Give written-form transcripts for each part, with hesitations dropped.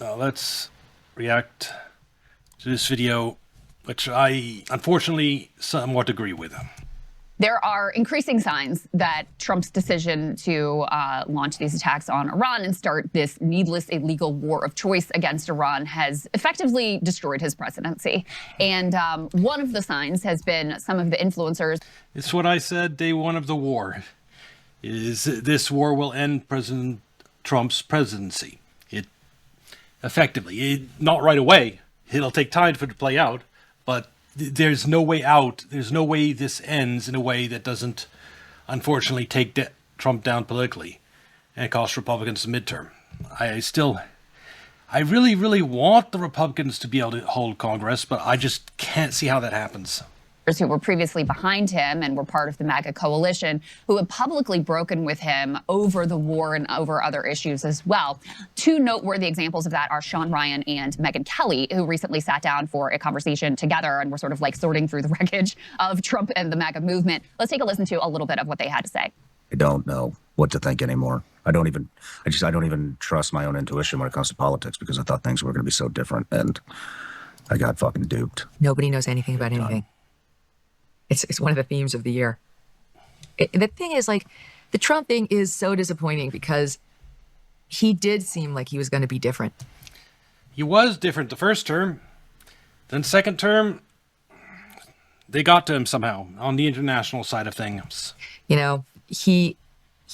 Let's react to this video, which I unfortunately somewhat agree with. There are increasing signs that Trump's decision to launch these attacks on Iran and start this needless, illegal war of choice against Iran has effectively destroyed his presidency. And one of the signs has been some of the influencers. It's what I said day one of the war, is this war will end President Trump's presidency. Not right away. It'll take time for it to play out, but there's no way out. There's no way this ends in a way that doesn't, unfortunately, take Trump down politically and cost Republicans the midterm. I really, really want the Republicans to be able to hold Congress, but I just can't see how that happens. Who were previously behind him and were part of the MAGA coalition, who have publicly broken with him over the war and over other issues as well. Two noteworthy examples of that are Sean Ryan and Megyn Kelly, who recently sat down for a conversation together and were sort of like sorting through the wreckage of Trump and the MAGA movement. Let's take a listen to a little bit of what they had to say. I don't know what to think anymore. I don't even trust my own intuition when it comes to politics, because I thought things were going to be so different, and I got fucking duped. Nobody knows anything about anything. It's one of the themes of the year. The thing is, like, the Trump thing is so disappointing because he did seem like he was going to be different. He was different the first term. Then second term, they got to him somehow on the international side of things. You know, he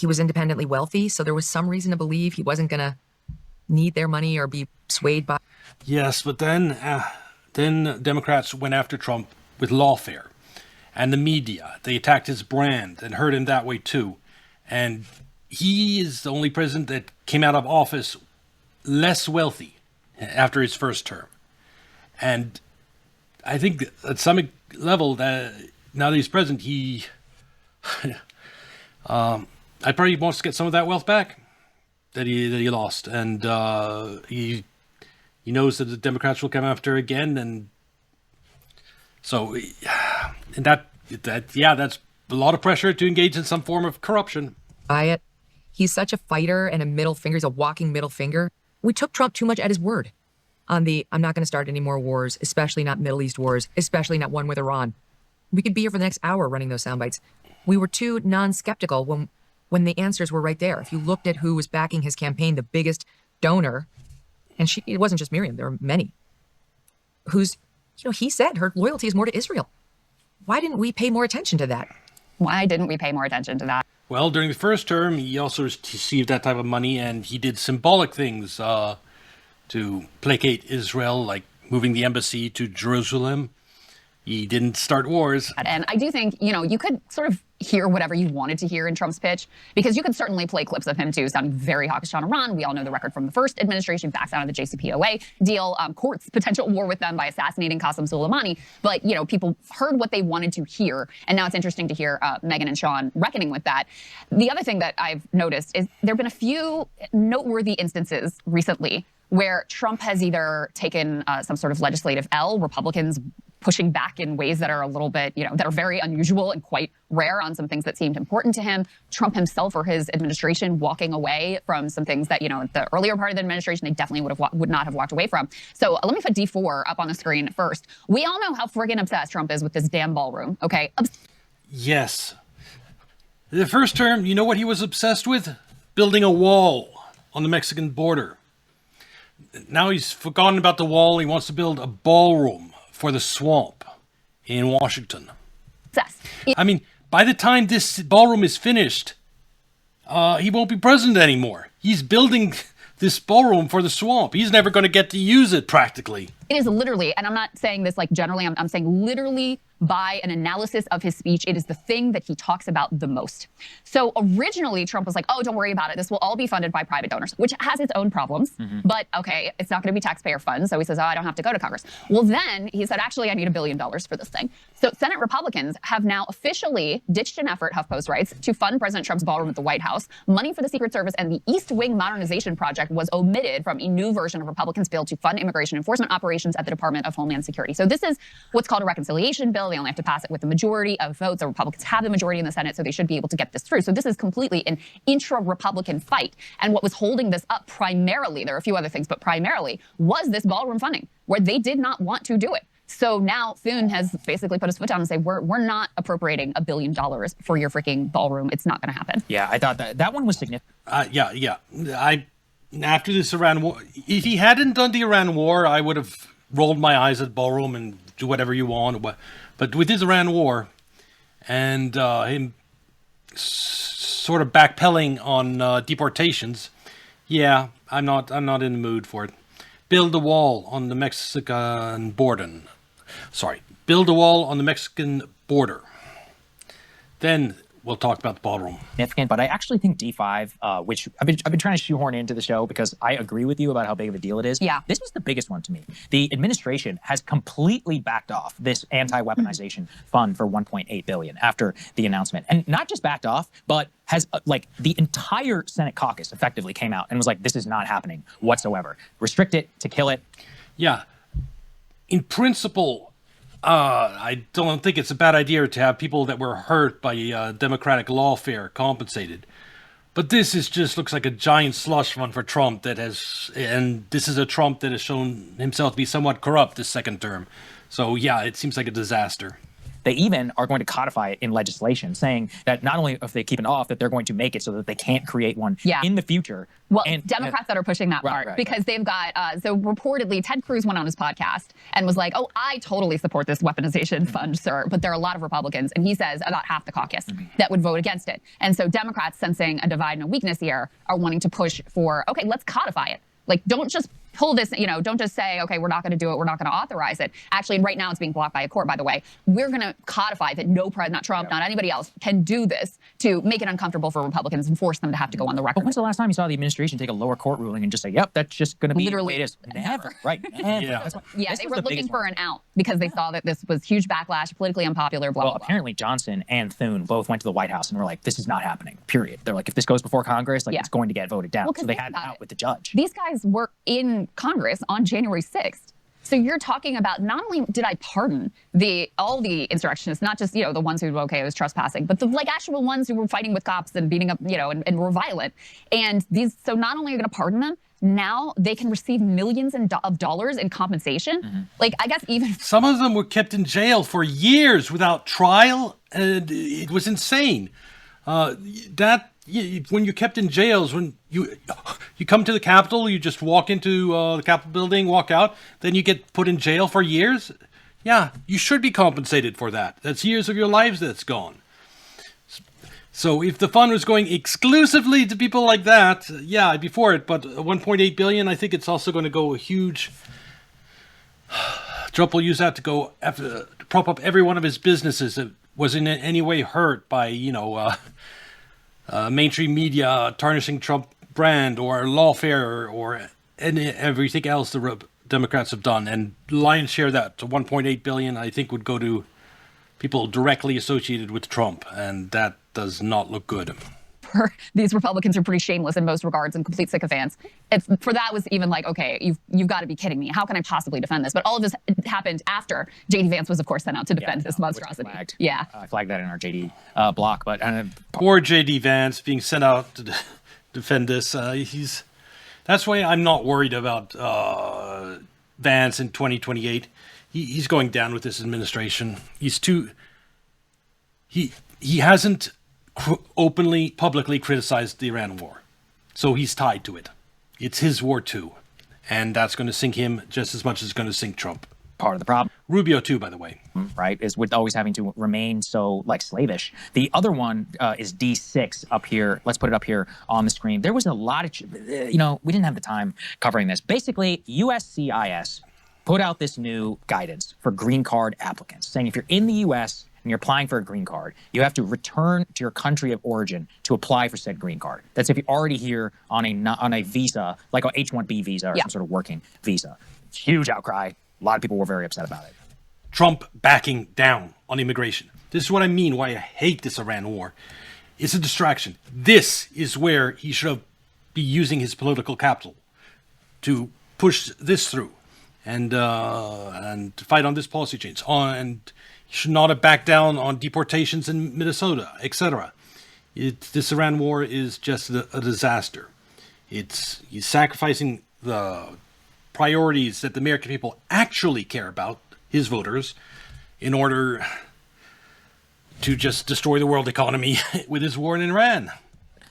was independently wealthy, so there was some reason to believe he wasn't going to need their money or be swayed by. Yes, but then Democrats went after Trump with lawfare. And the media, they attacked his brand and hurt him that way too. And he is the only president that came out of office less wealthy after his first term. And I think at some level that now that he's president, I probably wants to get some of that wealth back that he lost. And he knows that the Democrats will come after again. And so, and that's a lot of pressure to engage in some form of corruption. He's such a fighter and a middle finger. He's a walking middle finger. We took Trump too much at his word on the, I'm not going to start any more wars, especially not Middle East wars, especially not one with Iran. We could be here for the next hour running those sound bites. We were too non-skeptical when the answers were right there. If you looked at who was backing his campaign, the biggest donor, and it wasn't just Miriam, there were many, he said her loyalty is more to Israel. Why didn't we pay more attention to that? Why didn't we pay more attention to that? Well, during the first term, he also received that type of money, and he did symbolic things to placate Israel, like moving the embassy to Jerusalem. He didn't start wars. And I do think, you could sort of hear whatever you wanted to hear in Trump's pitch, because you could certainly play clips of him too, sounding very hawkish on Iran. We all know the record from the first administration, backs out of the JCPOA deal, courts potential war with them by assassinating Qasem Soleimani. But, people heard what they wanted to hear. And now it's interesting to hear Megyn and Sean reckoning with that. The other thing that I've noticed is there have been a few noteworthy instances recently where Trump has either taken some sort of legislative L, Republicans pushing back in ways that are a little bit, that are very unusual and quite rare on some things that seemed important to him. Trump himself or his administration walking away from some things that, the earlier part of the administration, they definitely would not have walked away from. So let me put D4 up on the screen first. We all know how friggin' obsessed Trump is with this damn ballroom, okay? Yes. The first term, you know what he was obsessed with? Building a wall on the Mexican border. Now he's forgotten about the wall. He wants to build a ballroom for the swamp in Washington. I mean, by the time this ballroom is finished, he won't be president anymore. He's building this ballroom for the swamp. He's never going to get to use it practically. It is literally, and I'm not saying this like generally, I'm saying literally by an analysis of his speech, it is the thing that he talks about the most. So originally Trump was like, oh, don't worry about it. This will all be funded by private donors, which has its own problems. But okay, it's not going to be taxpayer funds. So he says, oh, I don't have to go to Congress. Well, then he said, actually, I need $1 billion for this thing. So Senate Republicans have now officially ditched an effort, HuffPost writes, to fund President Trump's ballroom at the White House. Money for the Secret Service and the East Wing Modernization Project was omitted from a new version of Republicans' bill to fund immigration enforcement operations operations at the Department of Homeland Security. So this is what's called a reconciliation bill. They only have to pass it with the majority of votes. The Republicans have the majority in the Senate, so they should be able to get this through. So this is completely an intra-Republican fight. And what was holding this up primarily, there are a few other things, but primarily, was this ballroom funding, where they did not want to do it. So now Thune has basically put his foot down and say, we're not appropriating $1 billion for your freaking ballroom. It's not going to happen. Yeah, I thought that one was significant. Yeah. After this Iran war, if he hadn't done the Iran war, I would have rolled my eyes at ballroom and do whatever you want. But with this Iran war and him sort of backpedaling on deportations, yeah, I'm not in the mood for it. Build a wall on the Mexican border. Build a wall on the Mexican border. Then we'll talk about the ballroom. Significant, but I actually think D5, which I've been trying to shoehorn into the show because I agree with you about how big of a deal it is. Yeah. This was the biggest one to me. The administration has completely backed off this anti-weaponization fund for $1.8 billion after the announcement. And not just backed off, but has the entire Senate caucus effectively came out and was like, this is not happening whatsoever. Restrict it, to kill it. Yeah. In principle, I don't think it's a bad idea to have people that were hurt by democratic lawfare compensated. But this looks like a giant slush fund for Trump and this is a Trump that has shown himself to be somewhat corrupt this second term. So yeah, it seems like a disaster. They even are going to codify it in legislation, saying that not only if they keep it off, that they're going to make it so that they can't create one in the future. Well, Democrats that are pushing that part, because they've got, so reportedly Ted Cruz went on his podcast and was like, oh, I totally support this weaponization fund, sir. But there are a lot of Republicans, and he says about half the caucus that would vote against it. And so Democrats, sensing a divide and a weakness here, are wanting to push for, okay, let's codify it. Like, don't just pull this, don't just say, okay, we're not going to do it, we're not going to authorize it. Actually, right now it's being blocked by a court, by the way. We're going to codify that no president, not Trump, not anybody else, can do this to make it uncomfortable for Republicans and force them to have to go on the record. But when's the last time you saw the administration take a lower court ruling and just say, yep, that's just going to be literally the way it is? Never. Right. Never. Yeah. That's why, they were looking for an out because they saw that this was huge backlash, politically unpopular, blah, blah, blah. Apparently Johnson and Thune both went to the White House and were like, this is not happening, period. They're like, if this goes before Congress, it's going to get voted down. Well, so they had it out with the judge. These guys were in Congress on January 6th. So you're talking about, not only did I pardon all the insurrectionists, not just, the ones who, it was trespassing, but the actual ones who were fighting with cops and beating up, and were violent. And so not only are you going to pardon them, now they can receive millions of dollars in compensation. Like, I guess even some of them were kept in jail for years without trial, and it was insane. When you're kept in jails, when you come to the Capitol, you just walk into the Capitol building, walk out, then you get put in jail for years. Yeah, you should be compensated for that. That's years of your lives that's gone. So if the fund was going exclusively to people like that, yeah, I'd be for it. But 1.8 billion, I think it's also going to go a huge. Trump will use that to prop up every one of his businesses that was in any way hurt by mainstream media tarnishing Trump brand or lawfare or everything else the Democrats have done. And lion's share of that, to 1.8 billion, I think would go to people directly associated with Trump. And that does not look good. These Republicans are pretty shameless in most regards and complete sycophants. For that was even like, okay, you've got to be kidding me. How can I possibly defend this? But all of this happened after J.D. Vance was, of course, sent out to defend this monstrosity. I flagged that in our J.D. block. But poor J.D. Vance being sent out to defend this. That's why I'm not worried about Vance in 2028. He's going down with this administration. He hasn't openly, publicly criticized the Iran war. So he's tied to it. It's his war too. And that's going to sink him just as much as it's going to sink Trump. Part of the problem. Rubio too, by the way. Right, is with always having to remain so slavish. The other one is D6 up here. Let's put it up here on the screen. There was a lot of, we didn't have the time covering this. Basically, USCIS put out this new guidance for green card applicants, saying if you're in the U.S., and you're applying for a green card, you have to return to your country of origin to apply for said green card. That's if you're already here on a visa, like an H-1B visa or some sort of working visa. Huge outcry. A lot of people were very upset about it. Trump backing down on immigration. This is what I mean, why I hate this Iran war. It's a distraction. This is where he should be using his political capital to push this through. and fight on this policy change. And he should not have backed down on deportations in Minnesota, etc. This Iran war is just a disaster. He's sacrificing the priorities that the American people actually care about, his voters, in order to just destroy the world economy with his war in Iran.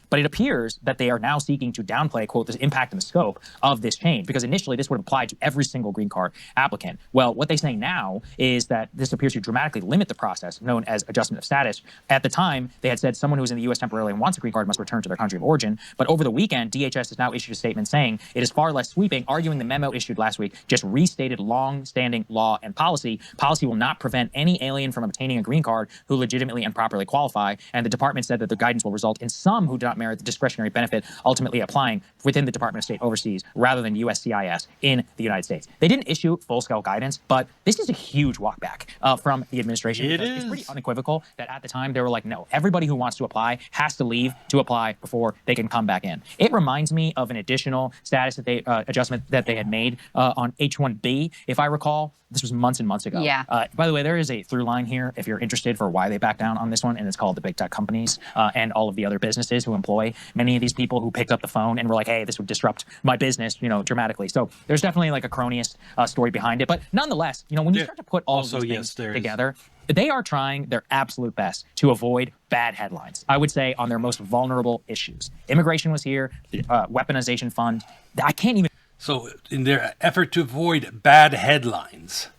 But it appears that they are now seeking to downplay, quote, the impact and the scope of this change, because initially this would apply to every single green card applicant. Well, what they say now is that this appears to dramatically limit the process known as adjustment of status. At the time, they had said someone who is in the U.S. temporarily and wants a green card must return to their country of origin. But over the weekend, DHS has now issued a statement saying it is far less sweeping, arguing the memo issued last week just restated long-standing law and policy. Policy will not prevent any alien from obtaining a green card who legitimately and properly qualify. And the department said that the guidance will result in some who do not merit the discretionary benefit ultimately applying within the Department of State overseas rather than USCIS in the United States. They didn't issue full-scale guidance, but this is a huge walkback from the administration. It's pretty unequivocal that at the time they were like, no, everybody who wants to apply has to leave to apply before they can come back in. It reminds me of an additional status that they adjustment that they had made on H-1B, if I recall. This was months and months ago. Yeah. By the way, there is a through line here if you're interested for why they backed down on this one, and it's called the big tech companies and all of the other businesses who employ many of these people who picked up the phone and were like, hey, this would disrupt my business, dramatically. So there's definitely like a cronyist story behind it. But nonetheless, when you start to put all of these things together, they are trying their absolute best to avoid bad headlines, I would say, on their most vulnerable issues. Immigration was here, weaponization fund. I can't even. So in their effort to avoid bad headlines,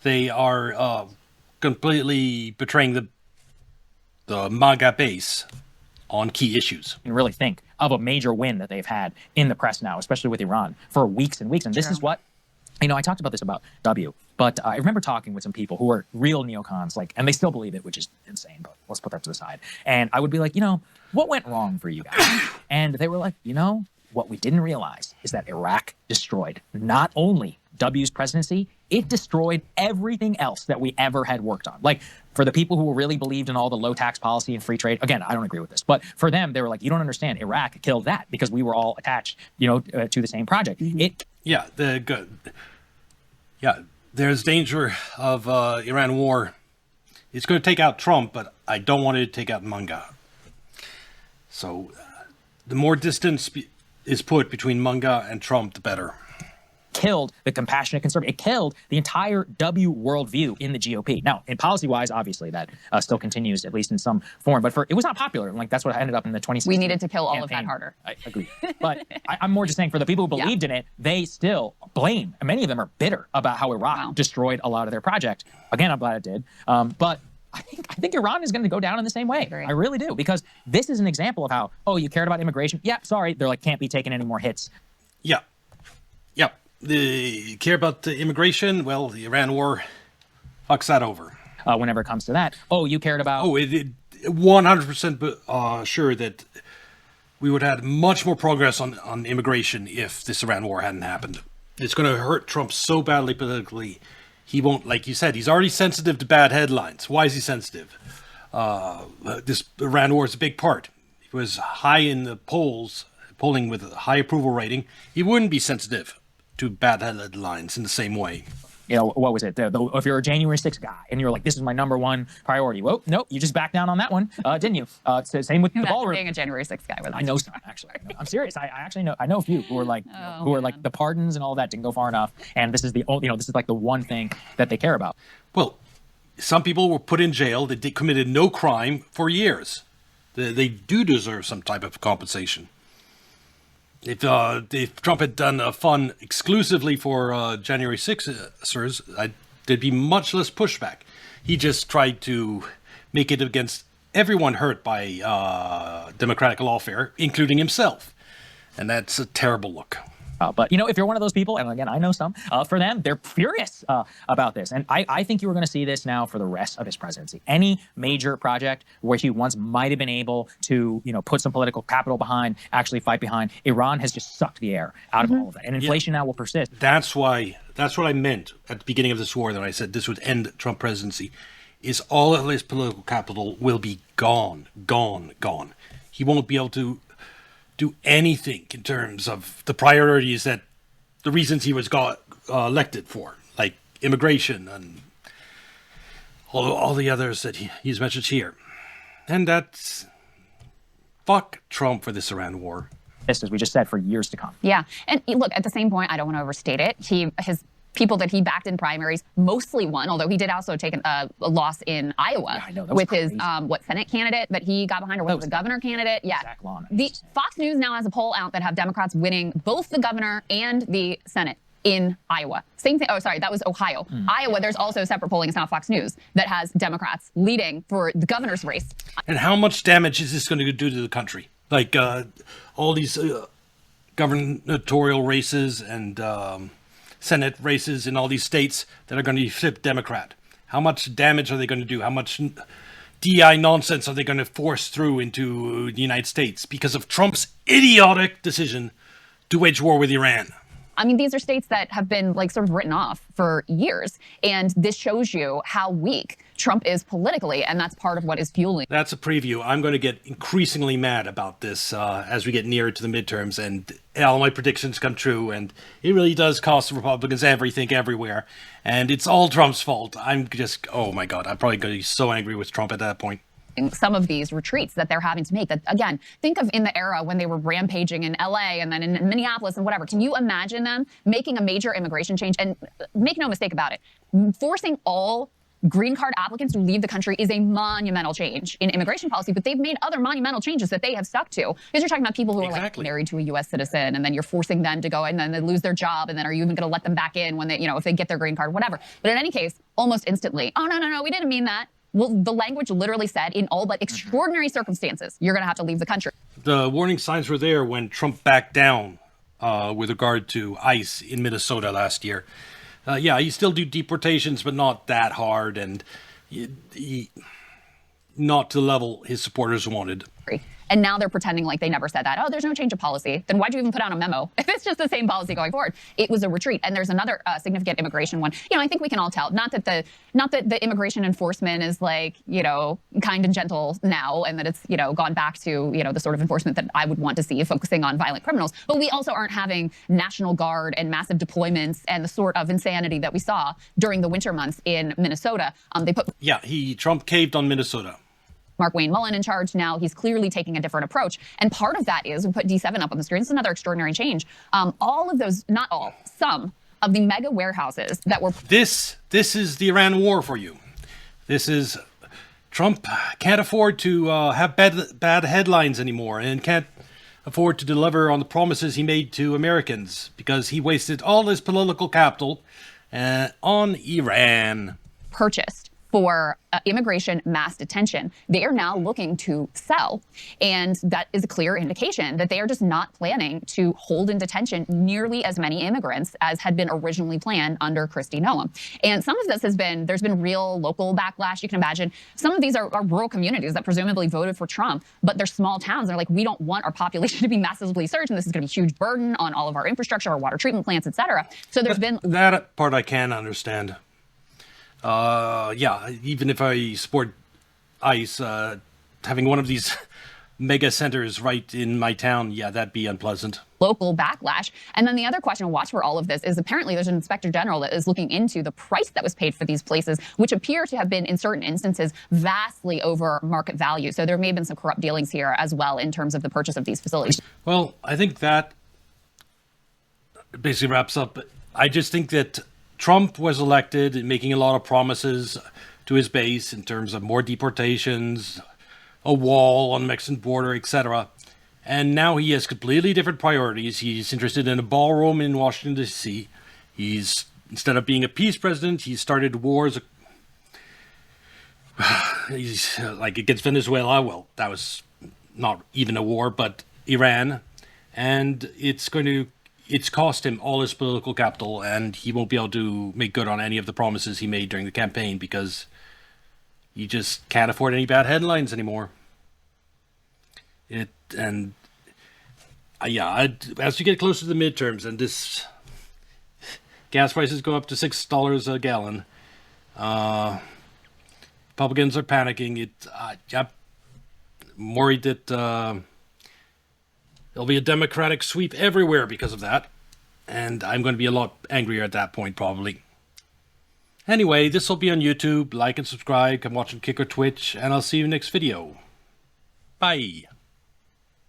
they are completely betraying the MAGA base on key issues. And really think of a major win that they've had in the press now, especially with Iran, for weeks and weeks. And this is what, I talked about this about W, but I remember talking with some people who are real neocons, and they still believe it, which is insane, but let's put that to the side. And I would be like, what went wrong for you guys? And they were like, what we didn't realize is that Iraq destroyed not only W's presidency, it destroyed everything else that we ever had worked on. For the people who really believed in all the low tax policy and free trade, again, I don't agree with this, but for them, they were like, you don't understand, Iraq killed that because we were all attached, to the same project. There's danger of Iran war. It's going to take out Trump, but I don't want it to take out MAGA. So the more distance is put between MAGA and Trump, the better. Killed the compassionate conservative. It killed the entire W worldview in the GOP. Now, in policy-wise, obviously that still continues, at least in some form. But it was not popular. That's what ended up in the 2016. We needed to kill all campaign. of that harder. I agree. But I'm more just saying, for the people who believed in it, they still blame. And many of them are bitter about how Iraq destroyed a lot of their project. Again, I'm glad it did. But I think Iran is going to go down in the same way. I really do, because this is an example of how, you cared about immigration? Yeah, sorry. They're can't be taking any more hits. Yeah. They care about the immigration. Well, the Iran war fucks that over. Whenever it comes to that. You cared about. 100% sure that we would have had much more progress on immigration if this Iran war hadn't happened. It's going to hurt Trump so badly politically. He won't, like you said, he's already sensitive to bad headlines. Why is he sensitive? This Iran war is a big part. If he was high in the polling with a high approval rating, he wouldn't be sensitive to bad headlines in the same way. What was it? If you're a January 6th guy and you're like, this is my number one priority. Well, nope, you just backed down on that one, didn't you? Same with the ballroom. Being a January 6th guy with us. I know some, actually. I'm serious. I actually know. I know a few who are like, the pardons and all that didn't go far enough. And this is the only, this is the one thing that they care about. Well, some people were put in jail that committed no crime for years. They do deserve some type of compensation. If Trump had done a fund exclusively for January 6ers, there'd be much less pushback. He just tried to make it against everyone hurt by democratic lawfare, including himself. And that's a terrible look. But, if you're one of those people, and again, I know some, for them, they're furious about this. And I think you are going to see this now for the rest of his presidency. Any major project where he once might have been able to, put some political capital behind, actually fight behind, Iran has just sucked the air out of all of that. And inflation now will persist. That's what I meant at the beginning of this war, that I said this would end Trump presidency, is all of his political capital will be gone. He won't be able to do anything in terms of the priorities, that the reasons he was elected for, like immigration and all the others that he's mentioned here. And that's fuck Trump for this Iran war. As we just said, for years to come. Yeah. And look, at the same point, I don't want to overstate it. His people that he backed in primaries mostly won, although he did also take a loss in Iowa with his Senate candidate that he got behind, or was it the governor candidate? Yeah. The Fox News now has a poll out that have Democrats winning both the governor and the Senate in Iowa. Same thing. Oh, sorry, that was Ohio. Iowa, there's also separate polling. It's not Fox News that has Democrats leading for the governor's race. And how much damage is this going to do to the country? Like all these gubernatorial races and Senate races in all these states that are going to be flipped Democrat. How much damage are they going to do? How much DI nonsense are they going to force through into the United States because of Trump's idiotic decision to wage war with Iran? I mean, these are states that have been like sort of written off for years. And this shows you how weak Trump is politically. And that's part of what is fueling. That's a preview. I'm going to get increasingly mad about this as we get nearer to the midterms and all my predictions come true. And it really does cost the Republicans everything everywhere. And it's all Trump's fault. I'm just, oh my God, I'm probably going to be so angry with Trump at that point. Some of these retreats that they're having to make, that again, think of in the era when they were rampaging in LA and then in Minneapolis and whatever. Can you imagine them making a major immigration change? And make no mistake about it, forcing all green card applicants to leave the country is a monumental change in immigration policy, but they've made other monumental changes that they have stuck to. Because you're talking about people who are like married to a U.S. citizen, and then you're forcing them to go and then they lose their job, and then are you even going to let them back in when they, you know, if they get their green card, whatever. But in any case, almost instantly, oh, no, we didn't mean that. Well, the language literally said, in all but extraordinary circumstances, you're going to have to leave the country. The warning signs were there when Trump backed down with regard to ICE in Minnesota last year. Yeah, he still do deportations, but not that hard, and not to the level his supporters wanted. And now they're pretending like they never said that. Oh, there's no change of policy. Then why'd you even put out a memo if it's just the same policy going forward? It was a retreat. And there's another significant immigration one. You know, I think we can all tell. Not that the immigration enforcement is like, you know, kind and gentle now, and that it's, you know, gone back to, you know, the sort of enforcement that I would want to see, focusing on violent criminals. But we also aren't having National Guard and massive deployments and the sort of insanity that we saw during the winter months in Minnesota. Trump caved on Minnesota. Mark Wayne Mullen in charge now. He's clearly taking a different approach. And part of that is, we put D7 up on the screen. It's another extraordinary change. All of those, not all, some of the mega warehouses that were... This is the Iran war for you. This is... Trump can't afford to have bad headlines anymore, and can't afford to deliver on the promises he made to Americans because he wasted all his political capital on Iran. Purchased for immigration mass detention, they are now looking to sell. And that is a clear indication that they are just not planning to hold in detention nearly as many immigrants as had been originally planned under Kristi Noem. And some of this there's been real local backlash. You can imagine some of these are rural communities that presumably voted for Trump, but they're small towns. They're like, we don't want our population to be massively surged, and this is going to be a huge burden on all of our infrastructure, our water treatment plants, et cetera. So there's been... That part I can understand. Even if I support ICE, having one of these mega centers right in my town, yeah, that'd be unpleasant. Local backlash. And then the other question to watch for all of this is apparently there's an inspector general that is looking into the price that was paid for these places, which appear to have been, in certain instances, vastly over market value. So there may have been some corrupt dealings here as well in terms of the purchase of these facilities. Well, I think that basically wraps up. I just think that Trump was elected making a lot of promises to his base in terms of more deportations, a wall on the Mexican border, etc. And now he has completely different priorities. He's interested in a ballroom in Washington, D.C. Instead of being a peace president, he started wars. He's like against Venezuela. Well, that was not even a war, but Iran. And it's cost him all his political capital, and he won't be able to make good on any of the promises he made during the campaign because he just can't afford any bad headlines anymore. As you get closer to the midterms and this gas prices go up to $6 a gallon, Republicans are panicking. I'm worried that there'll be a Democratic sweep everywhere because of that. And I'm going to be a lot angrier at that point, probably. Anyway, this will be on YouTube. Like and subscribe. Come watch on Kick or Twitch. And I'll see you next video. Bye.